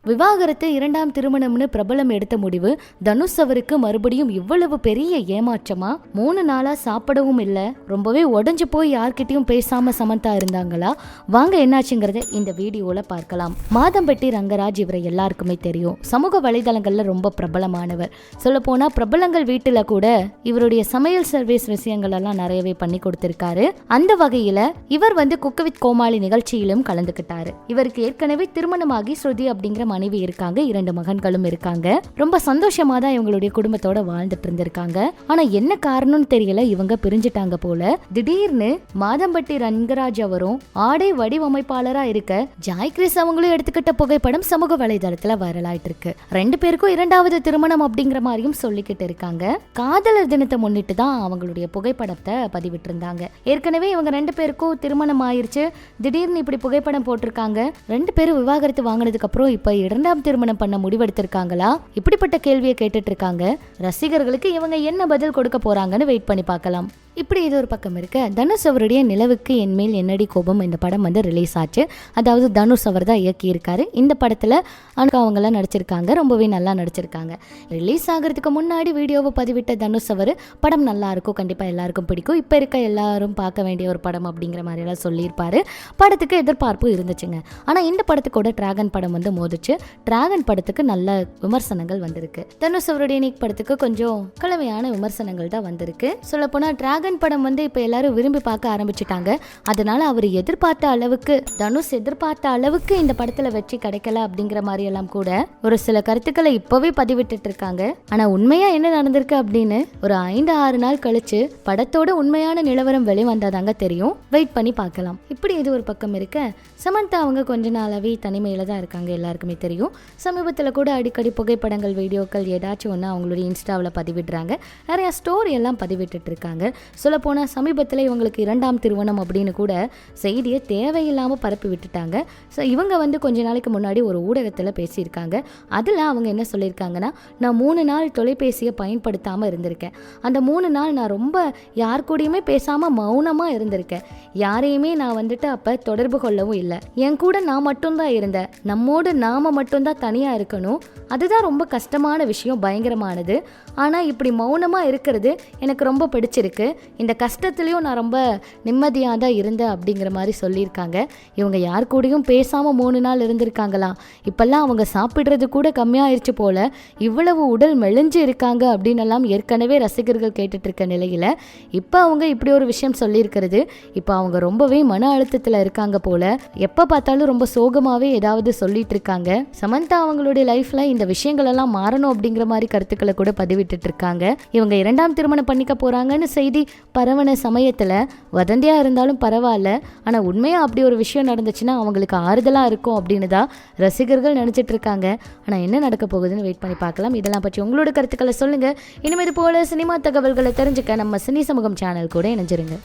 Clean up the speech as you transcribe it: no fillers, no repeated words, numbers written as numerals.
விவாகரத்து இரண்டாம் திருமணம்னு பிரபலம் எடுத்த முடிவு தனுஷ் அவருக்கு மறுபடியும் இவ்வளவு பெரிய ஏமாற்றமா? 3 நாளா சாப்பிடவும் இல்ல, ரொம்பவே உடஞ்சு போய் யார்கிட்டயும் பேசாம சமந்தா இருந்தாங்களா? வாங்க என்னாச்சுங்கிறத இந்த வீடியோல பார்க்கலாம். மாதம்பட்டி ரங்கராஜ் இவரை எல்லாருக்குமே தெரியும். சமூக வலைதளங்கள்ல ரொம்ப பிரபலமானவர். சொல்ல போனா பிரபலங்கள் வீட்டுல கூட இவருடைய சமையல் சர்வீஸ் விஷயங்கள் எல்லாம் நிறையவே பண்ணி கொடுத்திருக்காரு. அந்த வகையில இவர் குக் வித் கோமாளி நிகழ்ச்சியிலும் கலந்துகிட்டாரு. இவருக்கு ஏற்கனவே திருமணமாகி ஸ்ருதி அப்படிங்கிற மனைவி இருக்காங்க, 2 மகன்களும் இருக்காங்க. ரொம்ப சந்தோஷமா தான் இவங்களுடைய குடும்பத்தோட வாழ்ந்துட்டு இருந்திருக்காங்க. ஆனா என்ன காரணம்னு தெரியல, இவங்க பிரிஞ்சுட்டாங்க போல. திடீர்னு மாதம்பட்டி ரங்கராஜ் அவரும் ஆடை வடிவமைப்பாளரா இருக்க ஜாய் கிறிஸ் அவங்களும் எடுத்துக்கிட்ட புகைப்படம் சமூக வலைதளத்துல வைரலாயிட்டு இருக்கு. 2 பேருக்கும் 2வது திருமணம் அப்படிங்கிற மாதிரியும் சொல்லிக்கிட்டு இருக்காங்க. காதலர் தினத்தை முன்னிட்டு தான் அவங்களுடைய புகைப்படத்தை பதிவிட்டு இருந்தாங்க. ஏற்கனவே இவங்க 2 பேருக்கும் திருமணம் ஆயிருச்சு. திடீர்னு இப்படி புகைப்படம் போட்டிருக்காங்க. 2 பேரும் விவாகரத்து வாங்கினதுக்கு அப்புறம் இப்ப 2ஆம் திருமணம் பண்ண முடிவெடுத்திருக்காங்களா? இப்படிப்பட்ட கேள்வியை கேட்டுட்டு இருக்காங்க. ரசிகர்களுக்கு இவங்க என்ன பதில் கொடுக்க போறாங்கன்னு வெயிட் பண்ணி பார்க்கலாம். இப்படி இது ஒரு பக்கம் இருக்க, தனுஷ் அவருடைய நிலவுக்கு என்மேல் என்னடி கோபம் இந்த படம் ரிலீஸ் ஆச்சு. அதாவது தனுஷ் அவர் தான் இயக்கியிருக்காரு. இந்த படத்தில் அனுகா அவங்கெல்லாம் நடிச்சிருக்காங்க, ரொம்பவே நல்லா நடிச்சிருக்காங்க. ரிலீஸ் ஆகிறதுக்கு முன்னாடி வீடியோவை பதிவிட்ட தனுஷ் அவர் படம் நல்லா இருக்கும், கண்டிப்பாக எல்லாருக்கும் பிடிக்கும், இப்போ இருக்க எல்லாரும் பார்க்க வேண்டிய ஒரு படம் அப்படிங்கிற மாதிரியெல்லாம் சொல்லியிருப்பாரு. படத்துக்கு எதிர்பார்ப்பு இருந்துச்சுங்க. ஆனால் இந்த படத்துக்கூட டிராகன் படம் மோதிச்சு. டிராகன் படத்துக்கு நல்ல விமர்சனங்கள் வந்திருக்கு. தனுஷ் அவருடைய நீக் படத்துக்கு கொஞ்சம் கலவையான விமர்சனங்கள் தான் வந்திருக்கு. சொல்லப்போனால் டிராகன் படம் இப்ப எல்லாரும் விரும்பி பார்க்க ஆரம்பிச்சுட்டாங்க. அதனால அவர் எதிர்பார்த்த அளவுக்கு, தனுஷ் எதிர்பார்த்த அளவுக்கு இந்த படத்துல வெற்றி கிடைக்கல அப்படிங்கிற மாதிரி எல்லாம் கூட ஒரு சில கருத்துக்களை இப்பவே பதிவிட்டு இருக்காங்க. ஆனா உண்மையா என்ன நடந்திருக்கு அப்படின்னு ஒரு 5-6 நாள் கழிச்சு படத்தோட உண்மையான நிலவரம் வெளிவந்தாதாங்க தெரியும். வெயிட் பண்ணி பார்க்கலாம். இப்படி இது ஒரு பக்கம் இருக்க, சமந்தா அவங்க கொஞ்ச நாளாவே தனிமையில தான் இருக்காங்க, எல்லாருக்குமே தெரியும். சமீபத்துல கூட அடிக்கடி புகைப்படங்கள், வீடியோக்கள் ஏதாச்சும் ஒன்று அவங்களுடைய இன்ஸ்டாவில் பதிவிடுறாங்க. நிறைய ஸ்டோரி எல்லாம் பதிவிட்டு இருக்காங்க. சொல்லப்போனால் சமீபத்தில் இவங்களுக்கு 2ஆம் திருமணம் அப்படின்னு கூட செய்தியை தேவையில்லாமல் பரப்பி விட்டுட்டாங்க. ஸோ இவங்க கொஞ்ச நாளைக்கு முன்னாடி ஒரு ஊடகத்தில் பேசியிருக்காங்க. அதில் அவங்க என்ன சொல்லியிருக்காங்கன்னா, நான் 3 நாள் தொலைபேசியை பயன்படுத்தாமல் இருந்திருக்கேன். அந்த 3 நாள் நான் ரொம்ப யார் கூடயுமே பேசாமல் மௌனமாக இருந்திருக்கேன். யாரையுமே நான் அப்போ தொடர்பு கொள்ளவும் இல்லை. என் கூட நான் மட்டும்தான் இருந்தேன். நம்மோடு நாம மட்டும்தான் தனியாக இருக்கணும். அதுதான் ரொம்ப கஷ்டமான விஷயம், பயங்கரமானது. ஆனால் இப்படி மௌனமாக இருக்கிறது எனக்கு ரொம்ப பிடிச்சிருக்கு. இந்த கஷ்டத்துலேயும் நான் ரொம்ப நிம்மதியாக தான் இருந்தேன் அப்படிங்கிற மாதிரி சொல்லியிருக்காங்க. இவங்க யார் கூடயும் பேசாமல் 3 நாள் இருந்திருக்காங்களாம். இப்போல்லாம் அவங்க சாப்பிட்றது கூட கம்மியாயிருச்சு போல, இவ்வளவு உடல் மெலிஞ்சு இருக்காங்க அப்படின்னு எல்லாம் ஏற்கனவே ரசிகர்கள் கேட்டுட்டு இருக்க நிலையில் இப்போ அவங்க இப்படி ஒரு விஷயம் சொல்லியிருக்கிறது, இப்போ அவங்க ரொம்பவே மன அழுத்தத்தில் இருக்காங்க போல. எப்போ பார்த்தாலும் ரொம்ப சோகமாகவே ஏதாவது சொல்லிட்டு இருக்காங்க. சமந்தா அவங்களுடைய லைஃப்ல இந்த விஷயங்கள் எல்லாம் மாறணும் அப்படிங்கிற மாதிரி கருத்துக்களை கூட பதிவிட்டு இருக்காங்க. இவங்க 2ஆம் திருமணம் பண்ணிக்க போறாங்கன்னு செய்தி பரவன சமயத்துல வதந்தியா இருந்தாலும் பரவாயில்ல, ஆனா உண்மையா அப்படி ஒரு விஷயம் நடந்துச்சுன்னா அவங்களுக்கு ஆறுதலா இருக்கும் அப்படின்னு தான் ரசிகர்கள் நினைச்சிட்டு இருக்காங்க. ஆனா என்ன நடக்க போகுதுன்னு வெயிட் பண்ணி பார்க்கலாம். இதெல்லாம் பற்றி உங்களோட கருத்துக்களை சொல்லுங்க. இனிமேல் போல சினிமா தகவல்களை தெரிஞ்சுக்க நம்ம சினி சமூகம் சேனல் கூட இணைஞ்சிருங்க.